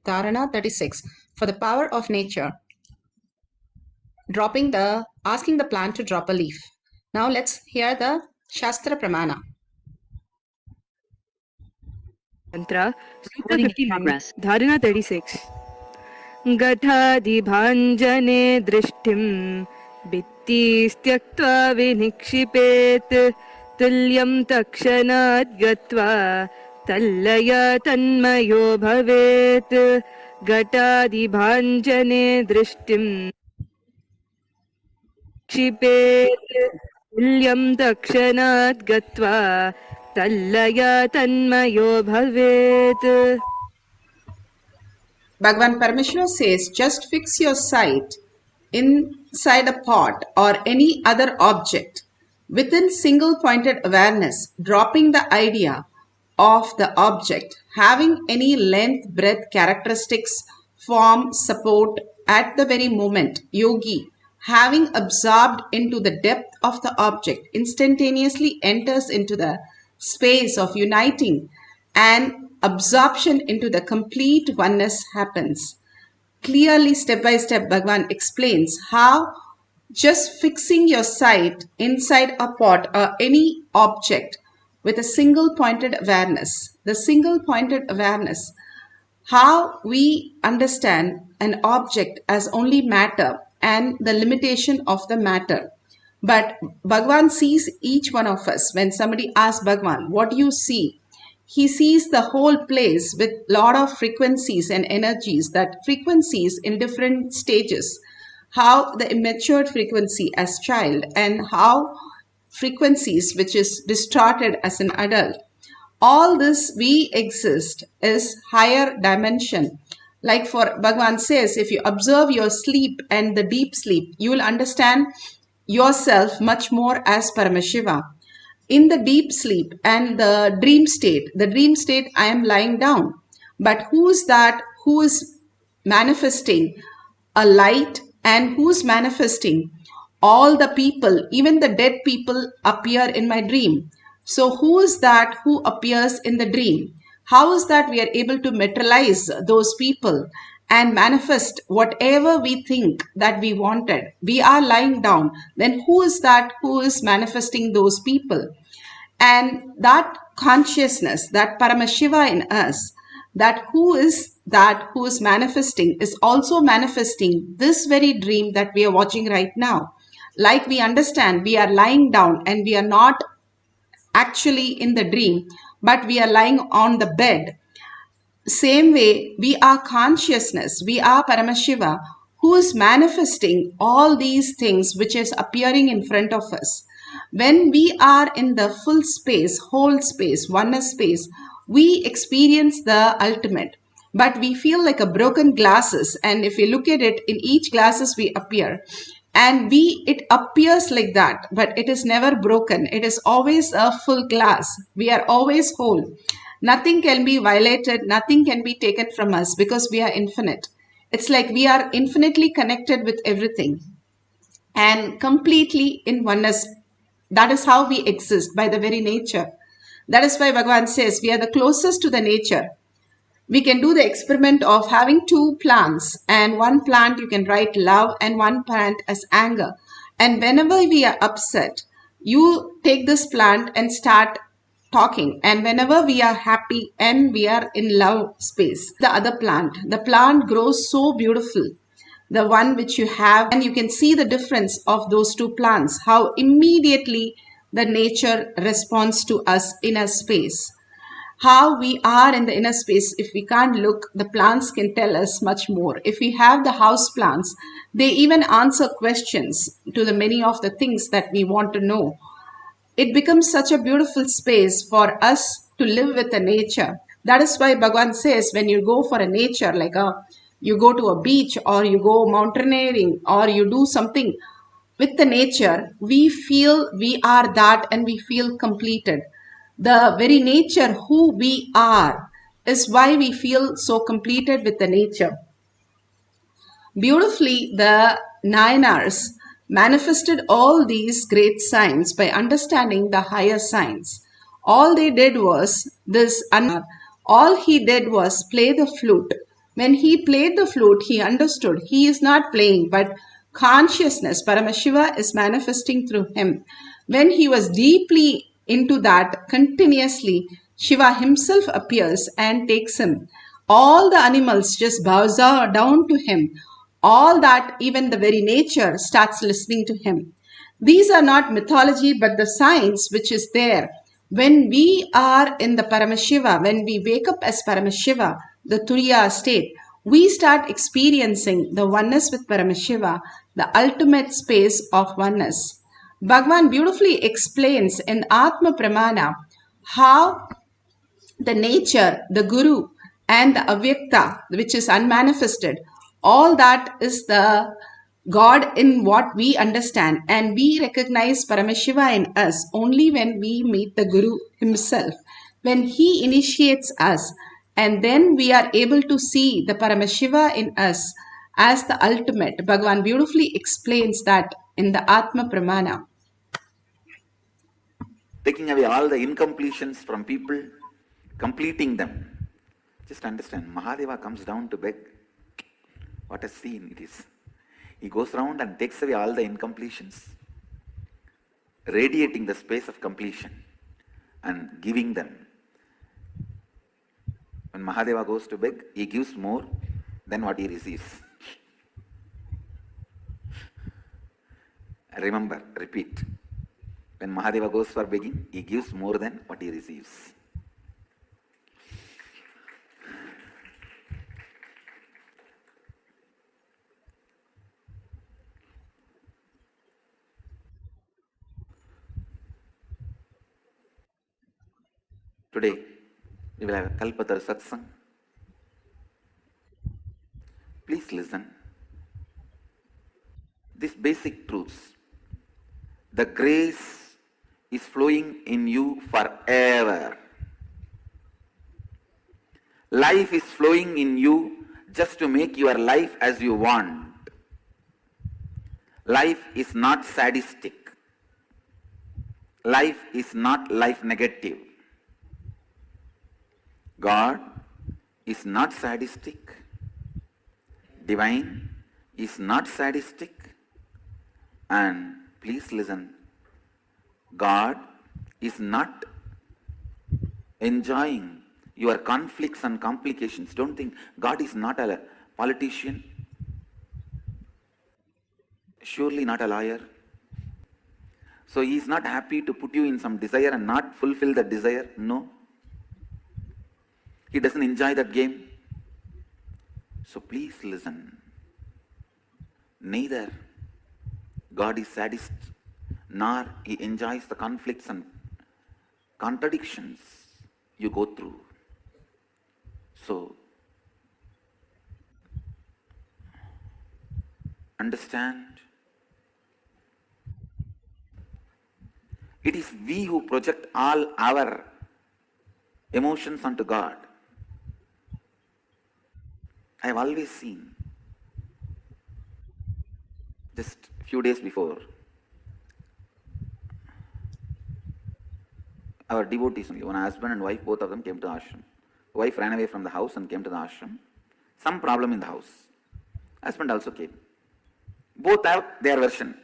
Dharana 36. For the power of nature, asking the plant to drop a leaf. Now let's hear the Shastra Pramana. Mantra, Sutta 59, Dharana 36. Gathadibhanjane drishtim bittistyakta vinikshipet tulyam takshanat gatva tallaya tanmayo bhavet. Gathadibhanjane drishtim क्षिपेत् तुल्यं तक्षणात् गत्वा तल्लया तन्मयो भवेत्. Bhagavan Paramashiva says, just fix your sight inside a pot or any other object within single pointed awareness, dropping the idea of the object having any length, breadth, characteristics, form, support at the very moment. Yogi, having absorbed into the depth of the object, instantaneously enters into the space of uniting, and absorption into the complete oneness happens. Clearly, step by step, Bhagavan explains how just fixing your sight inside a pot or any object with a single pointed awareness, the single pointed awareness, how we understand an object as only matter and the limitation of the matter. But Bhagavan sees each one of us. When somebody asks Bhagavan, what do you see? He sees the whole place with lot of frequencies and energies, that frequencies in different stages, how the immature frequency as child and how frequencies which is distorted as an adult. All this we exist is higher dimension. Like for Bhagavan says, if you observe your sleep and the deep sleep, you will understand yourself much more as Paramashiva. In the deep sleep and the dream state I am lying down. But who is that who is manifesting a light and who's manifesting all the people, even the dead people appear in my dream. So who is that who appears in the dream? How is that we are able to materialize those people and manifest whatever we think that we wanted? We are lying down. Then who is that who is manifesting those people? And that consciousness, that Paramashiva in us, that who is manifesting is also manifesting this very dream that we are watching right now. Like we understand, we are lying down and we are not actually in the dream, but we are lying on the bed. Same way, we are consciousness, we are Paramashiva, who is manifesting all these things which is appearing in front of us. When we are in the full space, whole space, oneness space, we experience the ultimate. But we feel like a broken glasses, and if you look at it, in each glasses we appear. And it appears like that, but it is never broken. It is always a full glass. We are always whole. Nothing can be violated, nothing can be taken from us because we are infinite. It's like we are infinitely connected with everything and completely in oneness. That is how we exist by the very nature. That is why Bhagavan says we are the closest to the nature. We can do the experiment of having two plants, and one plant you can write love and one plant as anger. And whenever we are upset, you take this plant and start talking. And whenever we are happy and we are in love space, the plant grows so beautiful. The one which you have, and you can see the difference of those two plants, how immediately the nature responds to us in a space. How we are in the inner space, if we can't look, the plants can tell us much more. If we have the house plants, they even answer questions to the many of the things that we want to know. It becomes such a beautiful space for us to live with the nature. That is why Bhagavan says when you go for a nature, like you go to a beach or you go mountaineering or you do something with the nature, we feel we are that and we feel completed. The very nature who we are is why we feel so completed with the nature. Beautifully, the Nayanars manifested all these great signs by understanding the higher signs. All they did was all he did was play the flute When he played the flute, he understood he is not playing, but consciousness, Paramashiva, is manifesting through him. When he was deeply into that, continuously, Shiva himself appears and takes him. All the animals just bows down to him. All that, even the very nature, starts listening to him. These are not mythology, but the science which is there. When we are in the Paramashiva, when we wake up as Paramashiva, the Turiya state, we start experiencing the oneness with Paramashiva, the ultimate space of oneness. Bhagavan beautifully explains in Atma Pramana how the nature, the Guru, and the Avyakta, which is unmanifested, all that is the God in what we understand. And we recognize Paramashiva in us only when we meet the Guru himself, when he initiates us. And then we are able to see the Paramashiva in us as the ultimate. Bhagavan beautifully explains that in the Atma Pramana. Taking away all the incompletions from people, completing them. Just understand, Mahadeva comes down to beg. What a scene it is. He goes round and takes away all the incompletions, radiating the space of completion and giving them. When Mahadeva goes to beg, he gives more than what he receives. Remember, repeat. When Mahadeva goes for begging, he gives more than what he receives. Today, we will have a Kalpatar Satsang. Please listen. These basic truths. The grace is flowing in you forever. Life is flowing in you just to make your life as you want. Life is not sadistic. Life is not life negative. God is not sadistic. Divine is not sadistic. And please listen, God is not enjoying your conflicts and complications. Don't think God is not a politician, surely not a lawyer. So he is not happy to put you in some desire and not fulfill that desire. No. He doesn't enjoy that game. So please listen. Neither God is sadist, nor he enjoys the conflicts and contradictions you go through. So, understand, it is we who project all our emotions onto God. I have always seen, just a few days before, our devotees, one husband and wife, both of them came to the ashram. The wife ran away from the house and came to the ashram. Some problem in the house. Husband also came. Both have their version.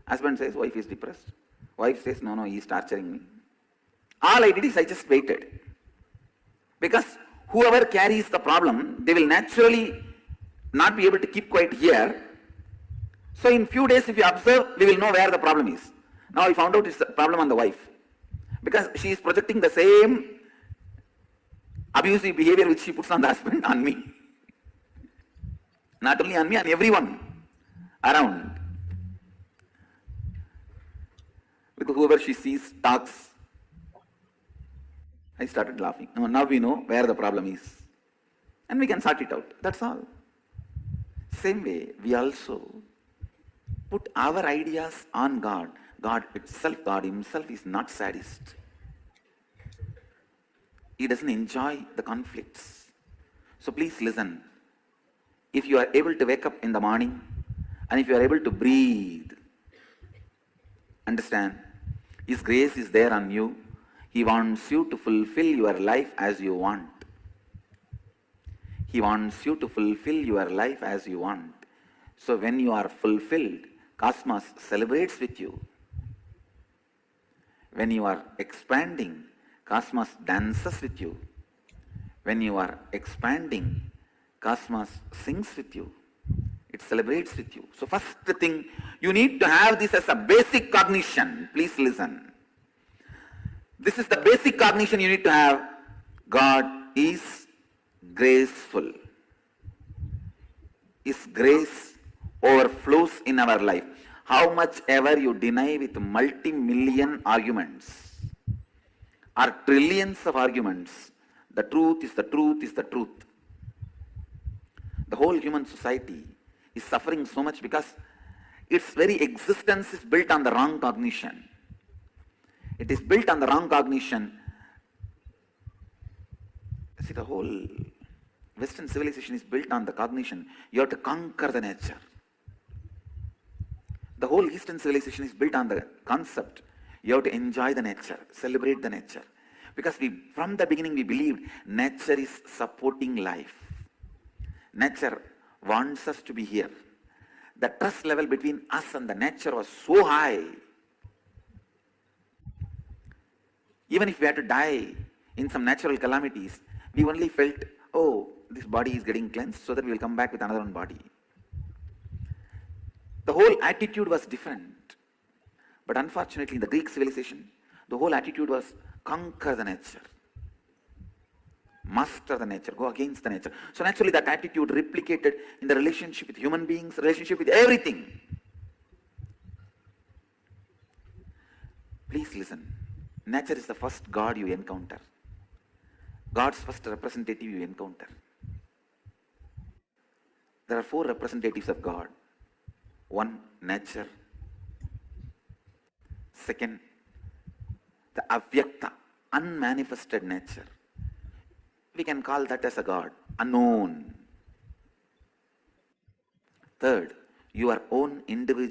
Husband says, wife is depressed. Wife says, no, he is torturing me. All I did is I just waited. Because whoever carries the problem, they will naturally not be able to keep quiet here. So in few days, if you observe, we will know where the problem is. Now I found out it's the problem on the wife. Because she is projecting the same abusive behavior which she puts on the husband on me. Not only on me, on everyone around. With whoever she sees, talks. I started laughing. Now we know where the problem is. And we can sort it out. That's all. Same way, we also put our ideas on God. God itself, God himself is not sadist. He doesn't enjoy the conflicts. So please listen. If you are able to wake up in the morning and if you are able to breathe, understand, His grace is there on you. He wants you to fulfill your life as you want. He wants you to fulfill your life as you want. So when you are fulfilled, cosmos celebrates with you. When you are expanding, cosmos dances with you. When you are expanding, cosmos sings with you. It celebrates with you. So first thing, you need to have this as a basic cognition. Please listen. This is the basic cognition you need to have. God is graceful. His grace overflows in our life. How much ever you deny with multi-million arguments or trillions of arguments, the truth is the truth is the truth. The whole human society is suffering so much because its very existence is built on the wrong cognition. It is built on the wrong cognition. See, the whole Western civilization is built on the cognition. You have to conquer the nature. The whole Eastern civilization is built on the concept. You have to enjoy the nature, celebrate the nature. Because from the beginning we believed nature is supporting life. Nature wants us to be here. The trust level between us and the nature was so high. Even if we had to die in some natural calamities, we only felt, oh, this body is getting cleansed so that we will come back with another one body. The whole attitude was different. But unfortunately, in the Greek civilization, the whole attitude was conquer the nature. Master the nature, go against the nature. So naturally that attitude replicated in the relationship with human beings, relationship with everything. Please listen. Nature is the first God you encounter. God's first representative you encounter. There are 4 representatives of God. 1, nature. Second, the avyakta, unmanifested nature. We can call that as a God, unknown. Third, your own individual